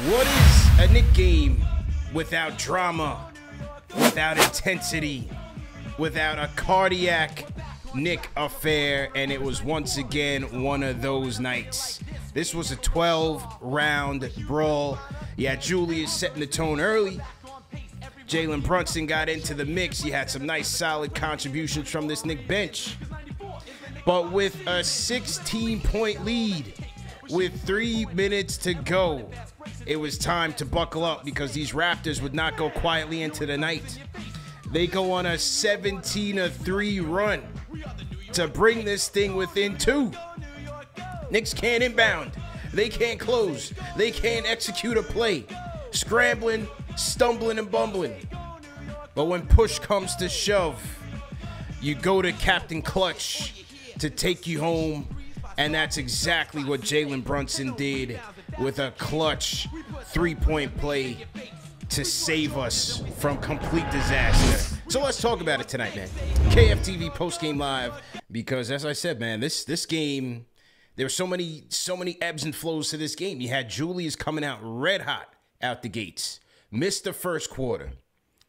What is a Knick game without drama, without intensity, without a cardiac Knick affair? And it was once again one of those nights. This was a 12-round brawl. Yeah, Julius setting the tone early. Jalen Brunson got into the mix. He had some nice, solid contributions from this Knick bench. But with a 16-point lead, with 3 minutes to go, it was time to buckle up because these Raptors would not go quietly into the night. They go on a 17-3 run to bring this thing within 2. Knicks can't inbound. They can't close. They can't execute a play. Scrambling, stumbling, and bumbling. But when push comes to shove, you go to Captain Clutch to take you home. And that's exactly what Jalen Brunson did with a clutch 3-point play to save us from complete disaster. So let's talk about it tonight, man. KFTV postgame live, because as I said, man, this game, there were so many ebbs and flows to this game. You had Julius coming out red hot out the gates. Missed the first quarter.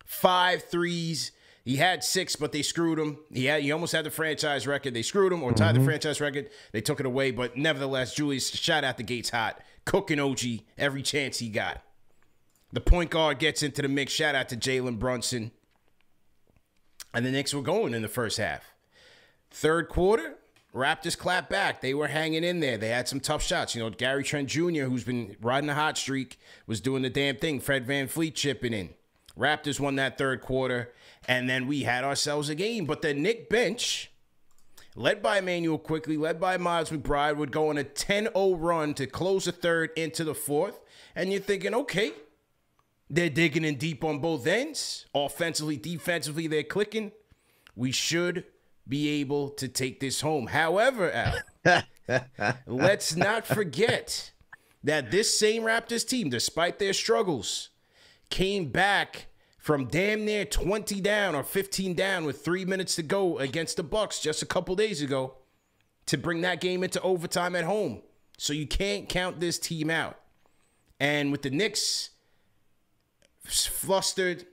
5 threes. He had 6, but they screwed him. He almost had the franchise record. They screwed him or tied the franchise record. They took it away, but nevertheless, Julius shot out the gates hot, cooking OG every chance he got. The point guard gets into the mix. Shout out to Jalen Brunson. And the Knicks were going in the first half. Third quarter, Raptors clapped back. They were hanging in there. They had some tough shots. You know, Gary Trent Jr., who's been riding a hot streak, was doing the damn thing. Fred VanVleet chipping in. Raptors won that third quarter. And then we had ourselves a game. But the Knick bench, led by Emmanuel Quickley, led by Miles McBride, would go on a 10-0 run to close the third into the fourth. And you're thinking, okay, they're digging in deep on both ends. Offensively, defensively, they're clicking. We should be able to take this home. However, Al, let's not forget that this same Raptors team, despite their struggles, came back from damn near 20 down or 15 down with 3 minutes to go against the Bucks just a couple days ago to bring that game into overtime at home. So you can't count this team out. And with the Knicks flustered,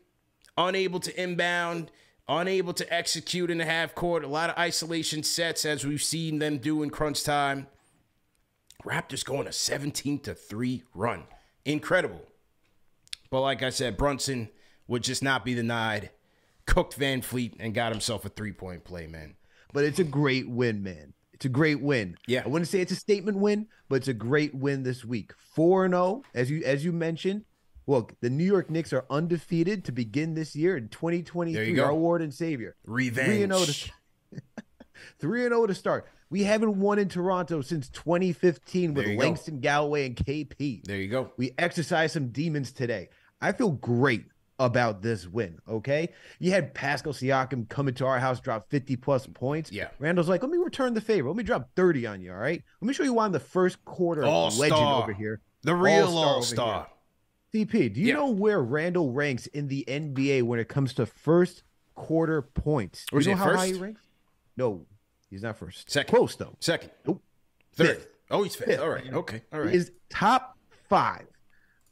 unable to inbound, unable to execute in the half court, a lot of isolation sets as we've seen them do in crunch time, Raptors going a 17-3 run. Incredible. But like I said, Brunson would just not be denied, cooked VanVleet, and got himself a 3-point play, man. But it's a great win, man. It's a great win. Yeah. I wouldn't say it's a statement win, but it's a great win this week. 4-0, as you mentioned. Well, the New York Knicks are undefeated to begin this year in 2023. Our Lord and Savior. Revenge. 3-0 to start. We haven't won in Toronto since 2015 with Langston Galloway and KP. There you go. We exercised some demons today. I feel great about this win, okay? You had Pascal Siakam come into our house, drop 50-plus points. Yeah. Randall's like, let me return the favor. Let me drop 30 on you, all right? Let me show you why I'm the first quarter all-star legend over here. The real all-star. CP, do you know where Randall ranks in the NBA when it comes to first quarter points? Do you know how high he ranks? No, he's not first. Second. Close, though. Second. Nope. Third. Fifth. Oh, he's fifth. All right. Okay. All right. He is top 5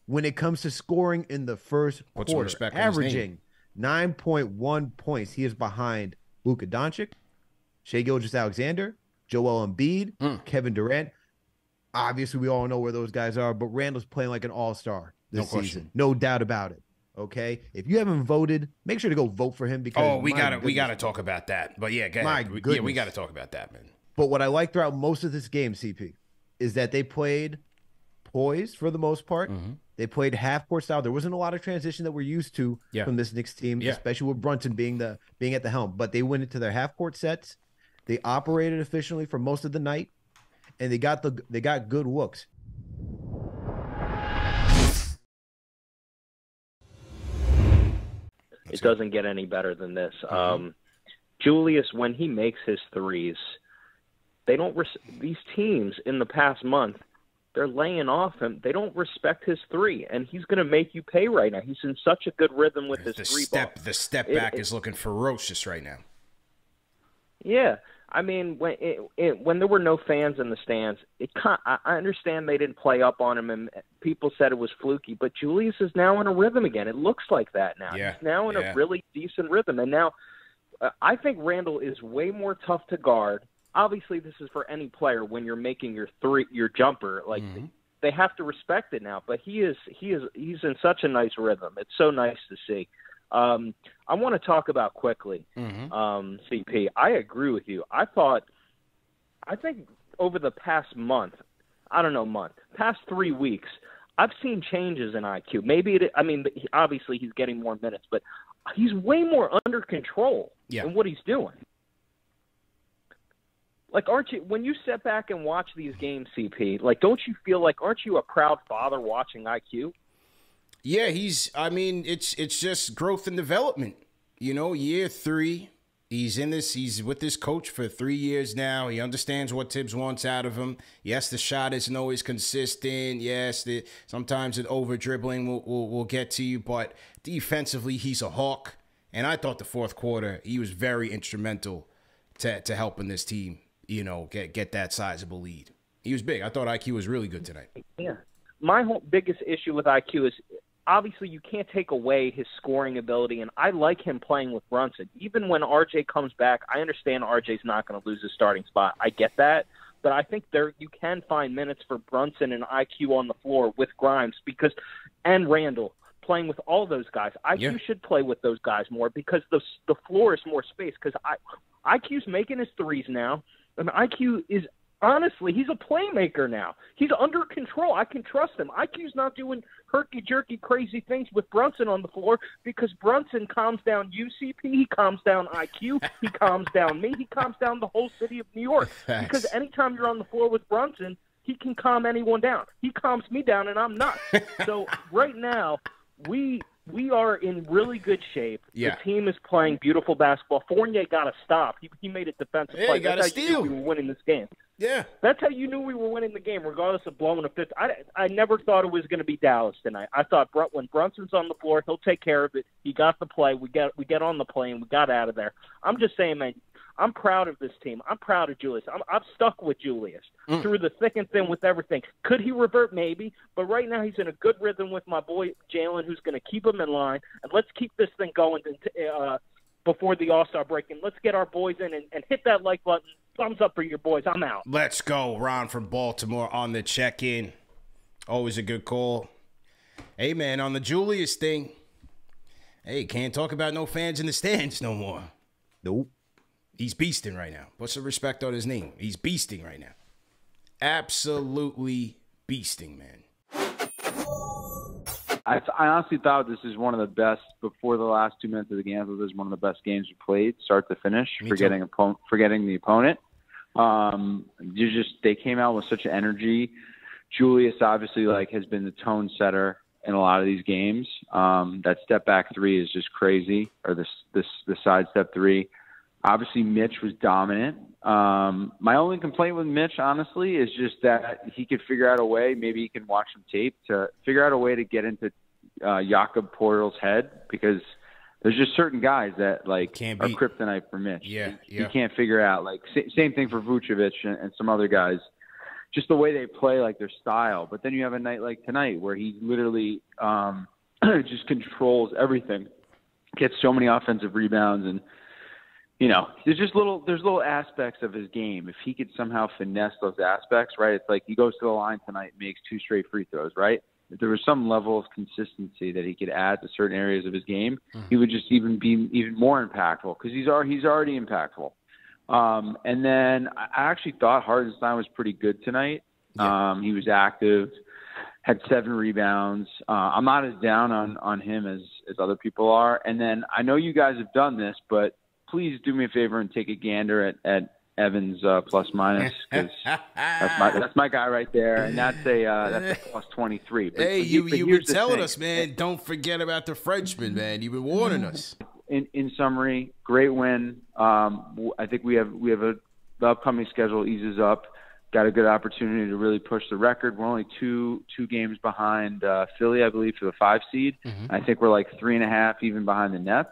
when it comes to scoring in the first quarter, averaging 9.1 points. He is behind Luka Doncic, Shai Gilgeous-Alexander, Joel Embiid, Kevin Durant. Obviously, we all know where those guys are, but Randall's playing like an all-star this season. No doubt about it. Okay? If you haven't voted, make sure to go vote for him because we gotta talk about that. But yeah, we gotta talk about that, man. But what I like throughout most of this game, CP, is that they played poised for the most part. They played half-court style. There wasn't a lot of transition that we're used to from this Knicks team, especially with Brunson being at the helm. But they went into their half-court sets. They operated efficiently for most of the night, and they got good looks. It doesn't get any better than this. Julius, when he makes his threes, these teams in the past month, they're laying off him. They don't respect his three, and he's going to make you pay right now. He's in such a good rhythm with his three ball. The step back is looking ferocious right now. Yeah. I mean, when there were no fans in the stands, I understand they didn't play up on him, and people said it was fluky. But Julius is now in a rhythm again. It looks like that now. Yeah, he's now in a really decent rhythm. And now I think Randall is way more tough to guard. Obviously, this is for any player when you're making your jumper. Like they have to respect it now. But he's in such a nice rhythm. It's so nice to see. I want to talk about quickly, CP. I agree with you. I think over the past past 3 weeks, I've seen changes in IQ. Obviously he's getting more minutes, but he's way more under control in what he's doing. Like, when you sit back and watch these games, CP, like, don't you feel like, aren't you a proud father watching IQ? Yeah, it's just growth and development. Year 3, he's with this coach for 3 years now. He understands what Tibbs wants out of him. Yes, the shot isn't always consistent. Yes, sometimes an over dribbling will get to you, but defensively, he's a hawk. And I thought the fourth quarter, he was very instrumental to helping this team, get that sizable lead. He was big. I thought IQ was really good tonight. Yeah. My biggest issue with IQ is, obviously, you can't take away his scoring ability, and I like him playing with Brunson. Even when RJ comes back, I understand RJ's not going to lose his starting spot. I get that. But I think you can find minutes for Brunson and IQ on the floor with Grimes and Randall playing with all those guys. IQ should play with those guys more because the floor is more space. Because IQ's making his threes now, and IQ is – honestly, he's a playmaker now. He's under control. I can trust him. IQ's not doing herky-jerky crazy things with Brunson on the floor because Brunson calms down UCP. He calms down IQ. He calms down me. He calms down the whole city of New York. Thanks. Because anytime you're on the floor with Brunson, he can calm anyone down. He calms me down, and I'm nuts. So right now, we are in really good shape. Yeah. The team is playing beautiful basketball. Fournier got to stop. He made a defensive play. He got a steal. We were winning this game. Yeah. That's how you knew we were winning the game, regardless of blowing a fifth. I never thought it was going to be Dallas tonight. I thought when Brunson's on the floor, he'll take care of it. He got the play. We get on the plane. We got out of there. I'm just saying, man, I'm proud of this team. I'm proud of Julius. I'm stuck with Julius through the thick and thin with everything. Could he revert? Maybe. But right now he's in a good rhythm with my boy Jalen, who's going to keep him in line. And let's keep this thing going before the All-Star break. And let's get our boys in and hit that like button. Thumbs up for your boys. I'm out. Let's go. Ron from Baltimore on the check-in. Always a good call. Hey, man, on the Julius thing, hey, can't talk about no fans in the stands no more. Nope. He's beasting right now. Put some respect on his name. He's beasting right now. Absolutely beasting, man. I honestly thought this is one of the best, before the last 2 minutes of the game, I thought this was one of the best games we played, start to finish, forgetting the opponent. They came out with such energy. Julius obviously has been the tone setter in a lot of these games. That step back three is just crazy, or the side step three. Obviously, Mitch was dominant. My only complaint with Mitch, honestly, is just that he could figure out a way, maybe he can watch some tape, to figure out a way to get into Jakob Portal's head, because there's just certain guys that are kryptonite for Mitch. Yeah. He can't figure out. Same thing for Vucevic and some other guys. Just the way they play, their style. But then you have a night like tonight where he literally just controls everything, gets so many offensive rebounds, and there's little aspects of his game. If he could somehow finesse those aspects, right? It's like he goes to the line tonight, makes 2 straight free throws, right? If there was some level of consistency that he could add to certain areas of his game, he would just be even more impactful, because he's already impactful. And then I actually thought Hartenstein was pretty good tonight. He was active, had 7 rebounds. I'm not as down on him as other people are. And then I know you guys have done this, but please do me a favor and take a gander at Evans plus minus, because that's my guy right there, and that's a plus 23. But, hey, you've been telling us, man. Don't forget about the Frenchman, man. You've been warning us. In summary, great win. I think we have the upcoming schedule eases up. Got a good opportunity to really push the record. We're only two games behind Philly, I believe, for the 5 seed. I think we're 3.5 even behind the Nets.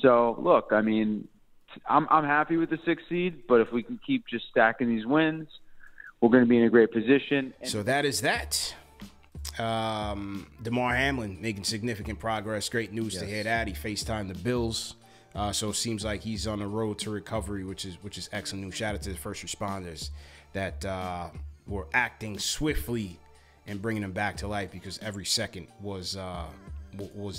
So, look, I mean, I'm happy with the 6th seed, but if we can keep just stacking these wins, we're going to be in a great position. So that is that. DeMar Hamlin making significant progress. Great news to hear that. He FaceTimed the Bills. So it seems like he's on the road to recovery, which is excellent news. Shout out to the first responders that were acting swiftly and bringing him back to life, because every second was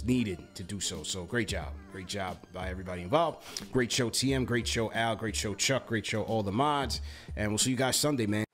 needed to do so. So great job by everybody involved. Great show, TM. Great show, Al. Great show, Chuck. Great show, all the mods. And we'll see you guys Sunday, man.